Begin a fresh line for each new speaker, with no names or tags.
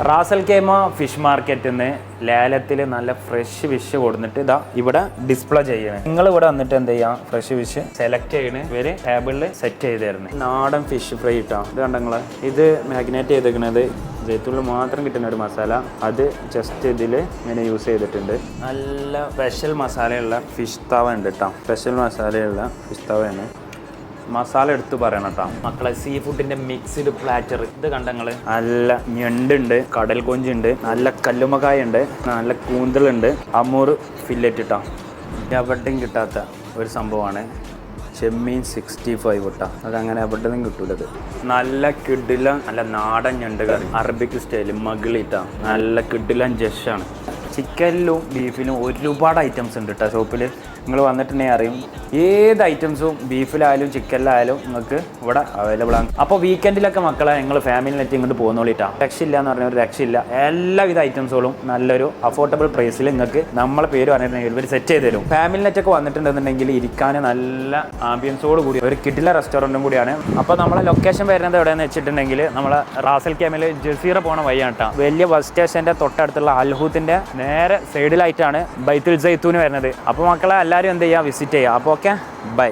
Ras al കേമ fish മാർക്കറ്റിൽ നിന്ന് ലേലത്തിൽ നല്ല ഫ്രഷ് ഫിഷ് കൊടുത്തിട്ട് ഇതാ ഇവിടെ ഡിസ്പ്ലേ ചെയ്യണം. നിങ്ങൾ ഇവിടെ വന്നിട്ട് എന്ത് ചെയ്യാം, ഫ്രഷ് ഫിഷ് സെലക്ട് ചെയ്യണേ ഇവര് ടേബിളിൽ സെറ്റ് ചെയ്ത് തരുന്നത്. നാടൻ ഫിഷ് ഫ്രൈ ഇട്ടാ ഇത് കണ്ടങ്ങള്. ഇത് മാഗ്നേറ്റ് ചെയ്തേക്കണത് ജയ്ത്തുള്ളിൽ മാത്രം കിട്ടുന്ന ഒരു മസാല, അത് ജസ്റ്റ് ഇതിൽ ഇങ്ങനെ യൂസ് ചെയ്തിട്ടുണ്ട്. നല്ല സ്പെഷ്യൽ മസാലയുള്ള ഫിഷ് തവ ഉണ്ട് കേട്ടോ. സ്പെഷ്യൽ മസാലയുള്ള ഫിഷ് തവയാണ്. മസാല എടുത്ത് പറയണം കേട്ടോ മക്കളെ. സീ ഫുഡിന്റെ മിക്സ്ഡ് പ്ലാറ്റർ ഇത് കണ്ടങ്ങള്. നല്ല ഞണ്ടുണ്ട്, കടൽ കൊഞ്ചുണ്ട്, നല്ല കല്ലുമക്കായ ഉണ്ട്, നല്ല കൂന്തലുണ്ട്, അമൂർ ഫില്ലറ്റ് ഇട്ടാ. എവിടെയും കിട്ടാത്ത ഒരു സംഭവമാണ് ചെമ്മീൻ 65 ഇട്ടാ. അതങ്ങനെ എവിടെയും കിട്ടൂലത്. നല്ല കിഡില നല്ല നാടൻ ഞണ്ട് കറി, അറബിക് സ്റ്റൈല് മകളിട്ടാ. നല്ല കിഡിലൻ ജഷാണ്. ചിക്കനിലും ബീഫിലും ഒരുപാട് ഐറ്റംസ് ഉണ്ട് കേട്ടോ ഷോപ്പിൽ. നിങ്ങൾ വന്നിട്ടുണ്ടെങ്കിൽ അറിയും. ഏത് ഐറ്റംസും ബീഫിലായാലും ചിക്കനിലായാലും നിങ്ങൾക്ക് ഇവിടെ അവൈലബിൾ ആണ്. അപ്പോൾ വീക്കെൻഡിലൊക്കെ മക്കളെ നിങ്ങൾ ഫാമിലി നെറ്റ് ഇങ്ങോട്ട് പോകുന്നോളിട്ടാ. രക്ഷയില്ല എന്ന് പറഞ്ഞാൽ ഒരു രക്ഷയില്ല. എല്ലാവിധ ഐറ്റംസുകളും നല്ലൊരു അഫോർഡബിൾ പ്രൈസിൽ നിങ്ങൾക്ക് നമ്മളെ പേര് പറഞ്ഞിട്ടുണ്ടെങ്കിൽ ഇവർ സെറ്റ് ചെയ്ത് തരും. ഫാമിലി നെറ്റൊക്കെ വന്നിട്ടുണ്ടെന്നുണ്ടെങ്കിൽ ഇരിക്കാൻ നല്ല ആംബിയൻസോട് കൂടി ഒരു കിടില റെസ്റ്റോറൻറ്റും കൂടിയാണ്. അപ്പോൾ നമ്മളെ ലൊക്കേഷൻ വരുന്നത് എവിടെയെന്ന് വെച്ചിട്ടുണ്ടെങ്കിൽ നമ്മളെ റാസൽ കേമിൽ ജസീറ പോണ വഴിയാണ് കേട്ടോ. വലിയ ബസ് സ്റ്റേഷൻ്റെ തൊട്ടടുത്തുള്ള അൽഹൂത്തിൻ്റെ നേരെ സൈഡിലായിട്ടാണ് ബൈത്തുൽ സൈത്തൂന് വരുന്നത്. അപ്പോൾ മക്കളെ എല്ലാവരും എന്ത് ചെയ്യുക, വിസിറ്റ് ചെയ്യുക. അപ്പോൾ ഓക്കെ, ബൈ.